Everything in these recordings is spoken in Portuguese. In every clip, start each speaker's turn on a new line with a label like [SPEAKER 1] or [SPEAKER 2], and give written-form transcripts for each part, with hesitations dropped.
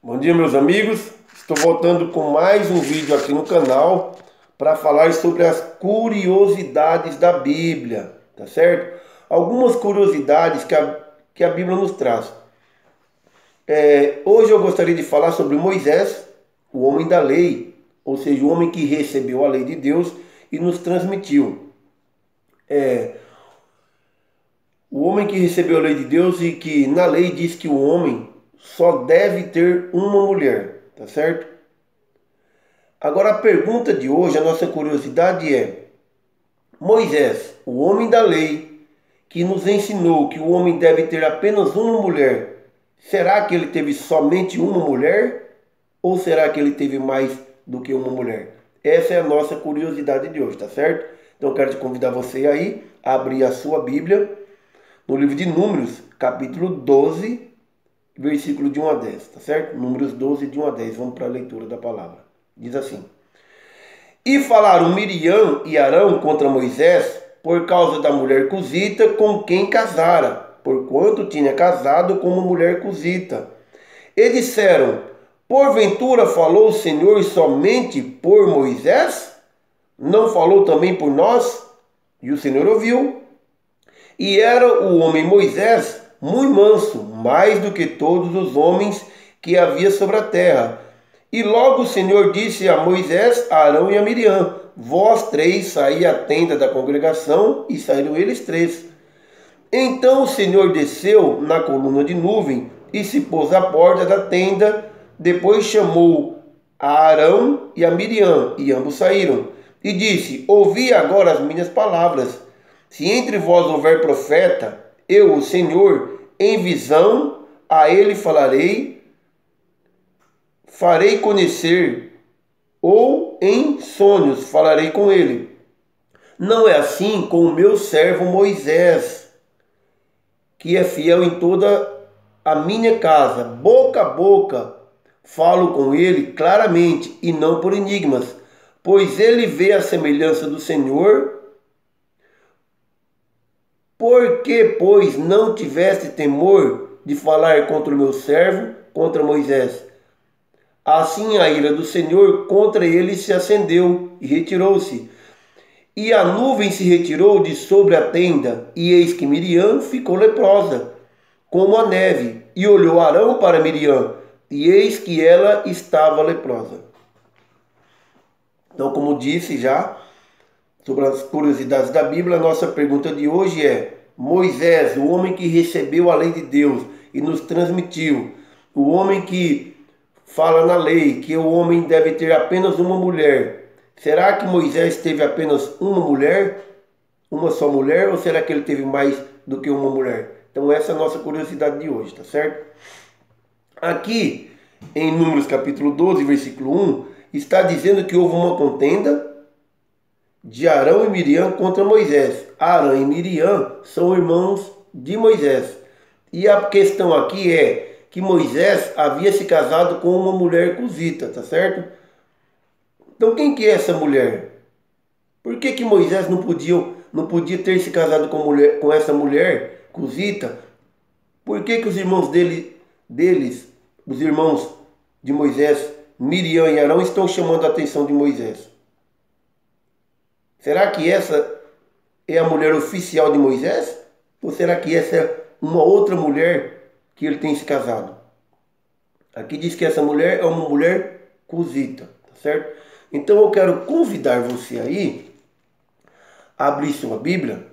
[SPEAKER 1] Bom dia, meus amigos. Estou voltando com mais um vídeo aqui no canal para falar sobre as curiosidades da Bíblia, tá certo? Algumas curiosidades que a Bíblia nos traz. Hoje eu gostaria de falar sobre Moisés, o homem da lei, ou seja, o homem que recebeu a lei de Deus e nos transmitiu. O homem que recebeu a lei de Deus e que na lei diz que o homem só deve ter uma mulher, tá certo? Agora a pergunta de hoje, a nossa curiosidade é: Moisés, o homem da lei, que nos ensinou que o homem deve ter apenas uma mulher, será que ele teve somente uma mulher? Ou será que ele teve mais do que uma mulher? Essa é a nossa curiosidade de hoje, tá certo? Então eu quero te convidar você aí a abrir a sua Bíblia no livro de Números, capítulo 12, versículo de 1 a 10, tá certo? Números 12, de 1 a 10. Vamos para a leitura da palavra. Diz assim: E falaram Miriam e Arão contra Moisés por causa da mulher cusita com quem casara, porquanto tinha casado com uma mulher cusita. E disseram: Porventura falou o Senhor somente por Moisés? Não falou também por nós? E o Senhor ouviu. E era o homem Moisés muito manso, mais do que todos os homens que havia sobre a terra. E logo o Senhor disse a Moisés, a Arão e a Miriam: Vós três saí à tenda da congregação, e saíram eles três. Então o Senhor desceu na coluna de nuvem e se pôs à porta da tenda. Depois chamou a Arão e a Miriam, e ambos saíram. E disse: Ouvi agora as minhas palavras. Se entre vós houver profeta, eu, o Senhor, em visão a ele farei conhecer, ou em sonhos falarei com ele. Não é assim com o meu servo Moisés, que é fiel em toda a minha casa. Boca a boca falo com ele claramente e não por enigmas, pois ele vê a semelhança do Senhor. Por que, pois, não tiveste temor de falar contra o meu servo, contra Moisés? Assim a ira do Senhor contra ele se acendeu e retirou-se. E a nuvem se retirou de sobre a tenda, e eis que Miriam ficou leprosa, como a neve. E olhou Arão para Miriam, e eis que ela estava leprosa. Então, como disse já, sobre as curiosidades da Bíblia, a nossa pergunta de hoje é: Moisés, o homem que recebeu a lei de Deus e nos transmitiu, o homem que fala na lei que o homem deve ter apenas uma mulher, será que Moisés teve apenas uma mulher? Uma só mulher? Ou será que ele teve mais do que uma mulher? Então essa é a nossa curiosidade de hoje, tá certo? Aqui em Números capítulo 12, versículo 1, está dizendo que houve uma contenda de Arão e Miriam contra Moisés. Arão e Miriam são irmãos de Moisés. E a questão aqui é que Moisés havia se casado com uma mulher cusita, tá certo? Então quem que é essa mulher? Por que Moisés não podia ter se casado com essa mulher cusita? Por que os irmãos deles, os irmãos de Moisés, Miriam e Arão, estão chamando a atenção de Moisés? Será que essa é a mulher oficial de Moisés? Ou será que essa é uma outra mulher que ele tem se casado? Aqui diz que essa mulher é uma mulher cusita, tá certo? Então eu quero convidar você aí a abrir sua Bíblia.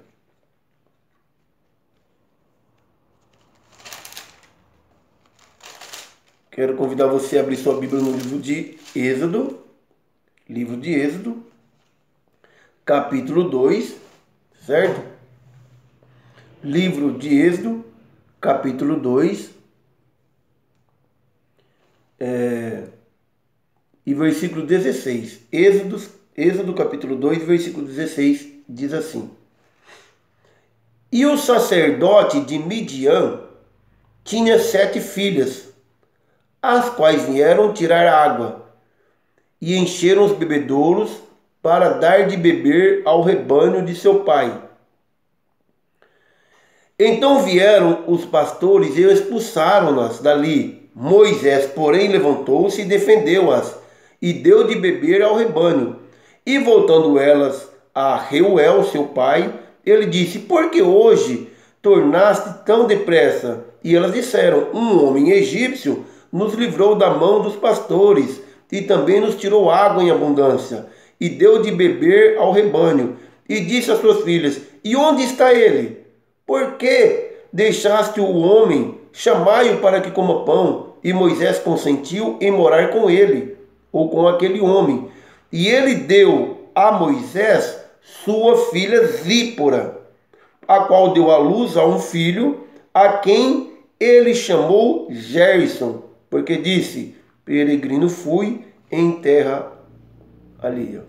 [SPEAKER 1] Quero convidar você a abrir sua Bíblia no livro de Êxodo, capítulo 2, certo? Livro de Êxodo, capítulo 2, e versículo 16. Êxodo capítulo 2, versículo 16, diz assim: E o sacerdote de Midian tinha 7 filhas, as quais vieram tirar água, e encheram os bebedouros para dar de beber ao rebanho de seu pai. Então vieram os pastores e expulsaram-nas dali, Moisés, porém, levantou-se e defendeu-as, e deu de beber ao rebanho. E voltando elas a Reuel, seu pai, ele disse: por que hoje tornaste tão depressa? E elas disseram: um homem egípcio nos livrou da mão dos pastores, e também nos tirou água em abundância, e deu de beber ao rebanho. E disse às suas filhas: e onde está ele? Por que deixaste o homem? Chamai-o para que coma pão. E Moisés consentiu em morar com ele, ou com aquele homem. E ele deu a Moisés sua filha Zípora, a qual deu à luz a um filho, a quem ele chamou Gerson, porque disse: peregrino fui em terra alheia.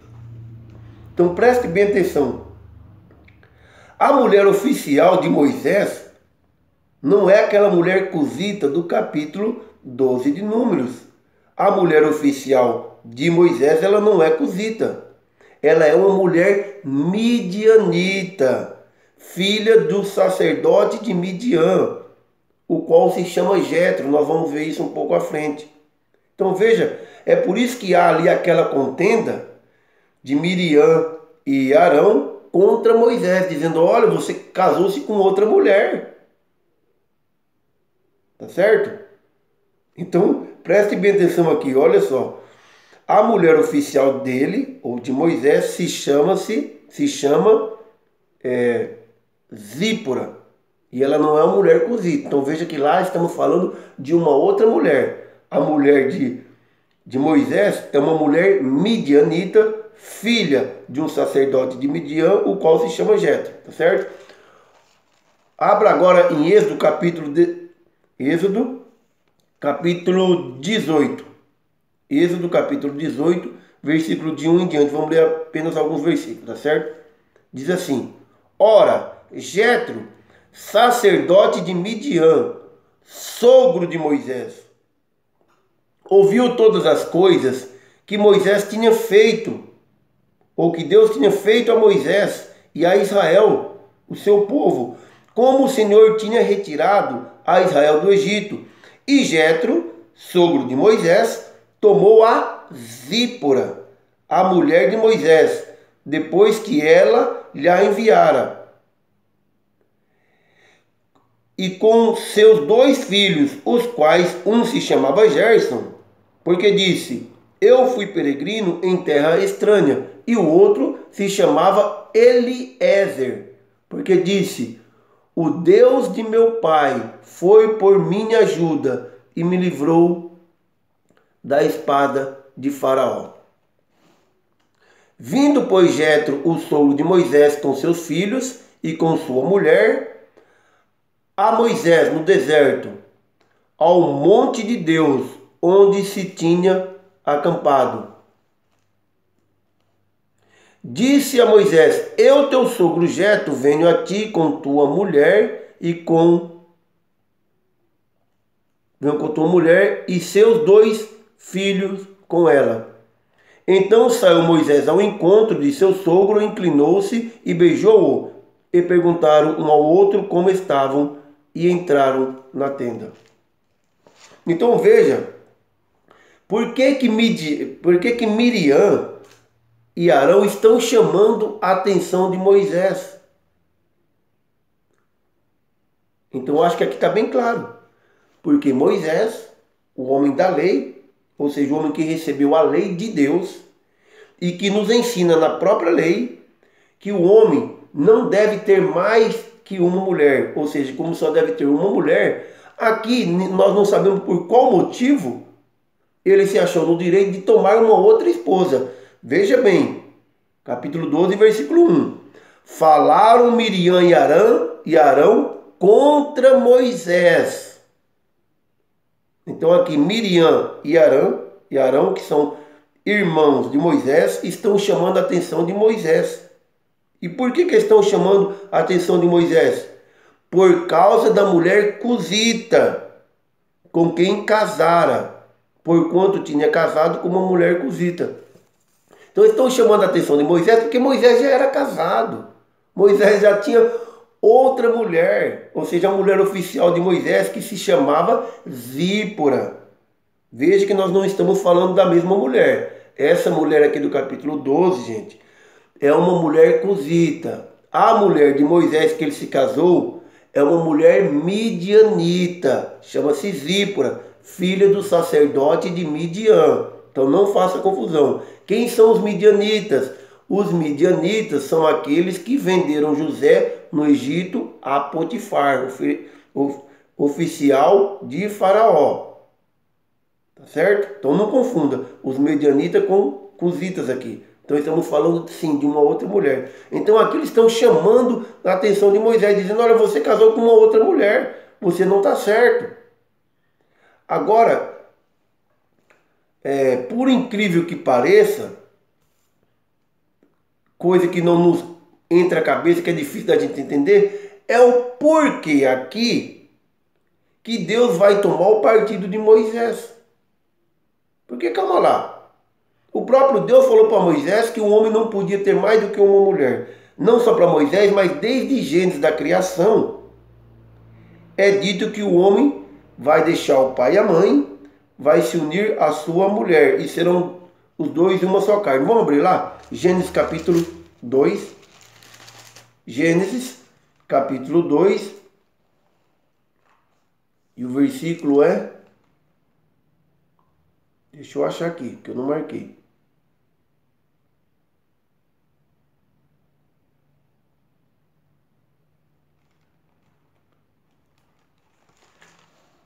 [SPEAKER 1] Então preste bem atenção. A mulher oficial de Moisés não é aquela mulher cusita do capítulo 12 de Números. A mulher oficial de Moisés, ela não é cusita. Ela é uma mulher midianita, filha do sacerdote de Midian, o qual se chama Jetro. Nós vamos ver isso um pouco à frente. Então veja, é por isso que há ali aquela contenda de Miriam e Arão contra Moisés, dizendo: olha, você casou-se com outra mulher. Tá certo? Então, preste bem atenção aqui, olha só. A mulher oficial dele, ou de Moisés, se chama Zípora. E ela não é uma mulher cozida. Então veja que lá estamos falando de uma outra mulher. A mulher de Moisés é uma mulher midianita, filha de um sacerdote de Midian, o qual se chama Jetro, tá certo? Abra agora em Êxodo capítulo 18. Êxodo capítulo 18, versículo de 1 em diante. Vamos ler apenas alguns versículos, tá certo? Diz assim: ora, Jetro, sacerdote de Midian, sogro de Moisés, ouviu todas as coisas que Moisés tinha feito, ou que Deus tinha feito a Moisés e a Israel, o seu povo, como o Senhor tinha retirado a Israel do Egito. E Jetro, sogro de Moisés, tomou a Zípora, a mulher de Moisés, depois que ela lhe a enviara, e com seus 2 filhos, os quais um se chamava Gerson, porque disse: eu fui peregrino em terra estranha, e o outro se chamava Eliezer, porque disse: o Deus de meu pai foi por minha ajuda e me livrou da espada de Faraó. Vindo, pois, Jetro, o sogro de Moisés, com seus filhos e com sua mulher, a Moisés no deserto, ao monte de Deus, onde se tinha acampado. Disse a Moisés: eu, teu sogro Jetro, venho a ti com tua mulher e seus 2 filhos com ela. Então saiu Moisés ao encontro de seu sogro, inclinou-se e beijou-o. E perguntaram um ao outro como estavam e entraram na tenda. Então veja, por que Miriam e Arão estão chamando a atenção de Moisés? Então acho que aqui está bem claro. Porque Moisés, o homem da lei, ou seja, o homem que recebeu a lei de Deus e que nos ensina na própria lei que o homem não deve ter mais que uma mulher, ou seja, como só deve ter uma mulher, aqui nós não sabemos por qual motivo ele se achou no direito de tomar uma outra esposa. Veja bem, capítulo 12, versículo 1. Falaram Miriam e Arão contra Moisés. Então aqui Miriam e Arão, que são irmãos de Moisés, estão chamando a atenção de Moisés. E por que estão chamando a atenção de Moisés? Por causa da mulher cusita, com quem casara, porquanto tinha casado com uma mulher cusita. Então estão chamando a atenção de Moisés porque Moisés já era casado. Moisés já tinha outra mulher, ou seja, a mulher oficial de Moisés, que se chamava Zípora. Veja que nós não estamos falando da mesma mulher. Essa mulher aqui do capítulo 12, gente, é uma mulher cusita. A mulher de Moisés que ele se casou é uma mulher midianita, chama-se Zípora, filha do sacerdote de Midian. Então não faça confusão. Quem são os midianitas? Os midianitas são aqueles que venderam José no Egito a Potifar, oficial de Faraó. Tá certo? Então não confunda os midianitas com cusitas aqui. Então estamos falando sim de uma outra mulher. Então aqui eles estão chamando a atenção de Moisés, dizendo: olha, você casou com uma outra mulher, você não está certo. Agora, por incrível que pareça, coisa que não nos entra a cabeça, que é difícil da gente entender, é o porquê aqui que Deus vai tomar o partido de Moisés. Porque calma lá. O próprio Deus falou para Moisés que o homem não podia ter mais do que uma mulher. Não só para Moisés, mas desde Gênesis da criação, é dito que o homem vai deixar o pai e a mãe, vai se unir à sua mulher, e serão os dois uma só carne. Vamos abrir lá? Gênesis capítulo 2. Gênesis capítulo 2. E o versículo é... Deixa eu achar aqui, que eu não marquei.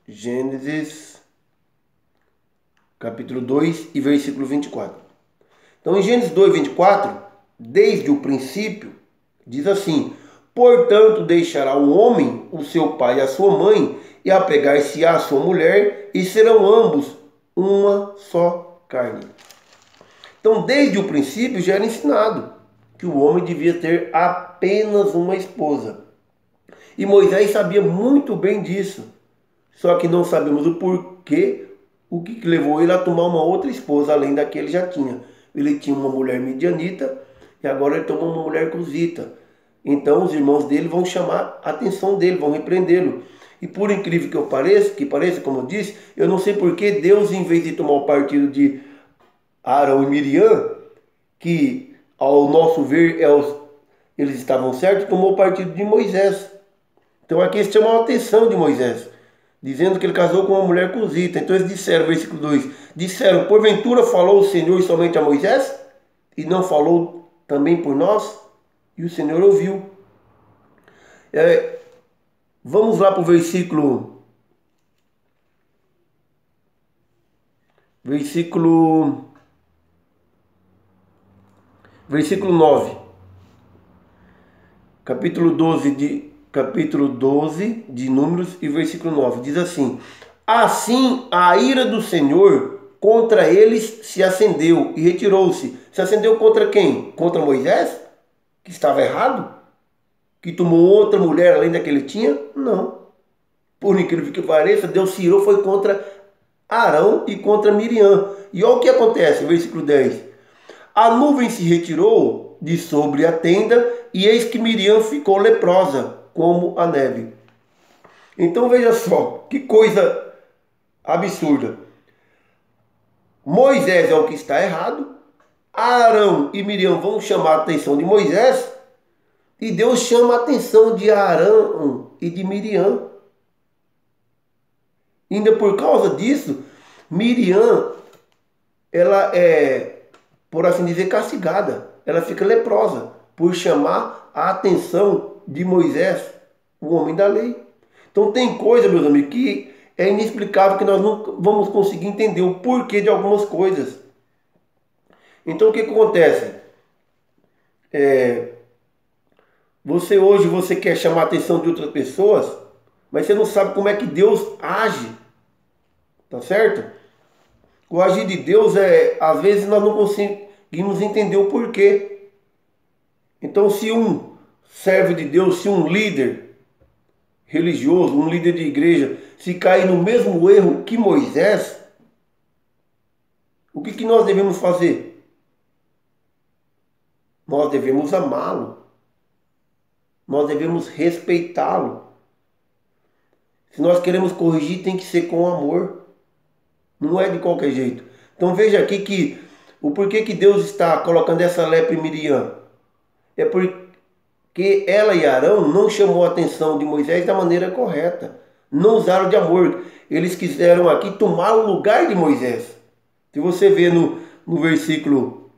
[SPEAKER 1] Gênesis capítulo 2 e versículo 24. Então, em Gênesis 2, 24, desde o princípio, diz assim: portanto, deixará o homem o seu pai e a sua mãe, e apegar-se à sua mulher, e serão ambos uma só carne. Então, desde o princípio já era ensinado que o homem devia ter apenas uma esposa. E Moisés sabia muito bem disso. Só que não sabemos o porquê, o que levou ele a tomar uma outra esposa, além da que ele já tinha. Ele tinha uma mulher midianita e agora ele tomou uma mulher cusita. Então os irmãos dele vão chamar a atenção dele, vão repreendê-lo. E por incrível que pareça, como eu disse, eu não sei por que Deus, em vez de tomar o partido de Arão e Miriam, que ao nosso ver eles estavam certos, tomou o partido de Moisés. Então aqui eles chamam a atenção de Moisés, dizendo que ele casou com uma mulher cusita. Então eles disseram, versículo 2, disseram: porventura falou o Senhor somente a Moisés? E não falou também por nós? E o Senhor ouviu. Vamos lá para o versículo 9. Capítulo 12 de Números e versículo 9. Diz assim: assim a ira do Senhor contra eles se acendeu e retirou-se. Se acendeu contra quem? Contra Moisés, que estava errado? Que tomou outra mulher além da que ele tinha? Não. Por incrível que pareça, Deus se irou foi contra Arão e contra Miriam. E olha o que acontece, versículo 10. A nuvem se retirou de sobre a tenda, e eis que Miriam ficou leprosa, como a neve. Então veja só, que coisa absurda. Moisés é o que está errado, Arão e Miriam vão chamar a atenção de Moisés, e Deus chama a atenção de Arão e de Miriam. Ainda por causa disso, Miriam, ela é, por assim dizer, castigada. Ela fica leprosa por chamar a atenção de Moisés, o homem da lei. Então tem coisa, meus amigos, que é inexplicável, que nós não vamos conseguir entender o porquê de algumas coisas. Então o que acontece? Você quer chamar a atenção de outras pessoas, mas você não sabe como é que Deus age. Tá certo? O agir de Deus às vezes nós não conseguimos entender o porquê. Então, se um servo de Deus, se um líder religioso, um líder de igreja, se cair no mesmo erro que Moisés, o que nós devemos fazer? Nós devemos amá-lo. nós devemos respeitá-lo. Se nós queremos corrigir, tem que ser com amor. Não é de qualquer jeito. Então veja aqui que o porquê que Deus está colocando essa lepra em Miriam. É porque ela e Arão não chamou a atenção de Moisés da maneira correta. Não usaram de amor. Eles quiseram aqui tomar o lugar de Moisés. Se você vê no versículo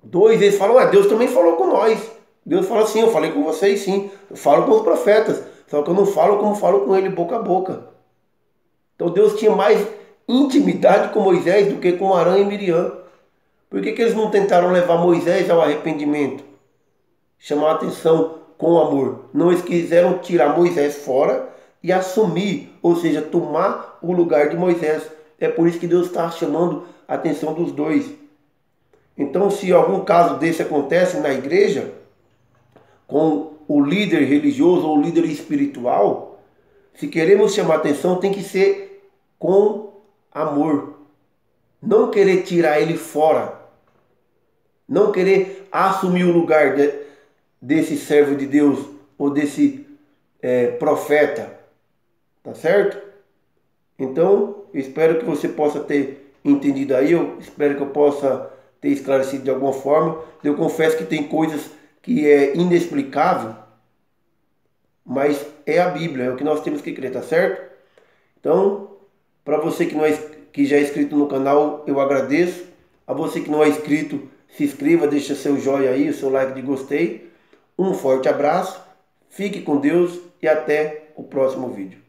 [SPEAKER 1] 2, eles falam, Deus também falou com nós. Deus fala assim, eu falei com vocês sim. Eu falo com os profetas. Só que eu não falo como falo com ele boca a boca. Então Deus tinha mais intimidade com Moisés do que com Arão e Miriam. Por que eles não tentaram levar Moisés ao arrependimento? Chamar a atenção com amor. Não, eles quiseram tirar Moisés fora e assumir, ou seja, tomar o lugar de Moisés. É por isso que Deus está chamando a atenção dos dois. Então, se algum caso desse acontece na igreja, com o líder religioso ou o líder espiritual, se queremos chamar a atenção, tem que ser com amor. Não querer tirar ele fora. Não querer assumir o lugar desse servo de Deus ou desse profeta. Tá certo? Então, eu espero que você possa ter entendido aí. Eu espero que eu possa ter esclarecido de alguma forma. Eu confesso que tem coisas que é inexplicável, mas é a Bíblia, é o que nós temos que crer, tá certo? Então, para você que já é inscrito no canal, eu agradeço. A você que não é inscrito, se inscreva, deixa seu joinha aí, o seu like de gostei. Um forte abraço, fique com Deus e até o próximo vídeo.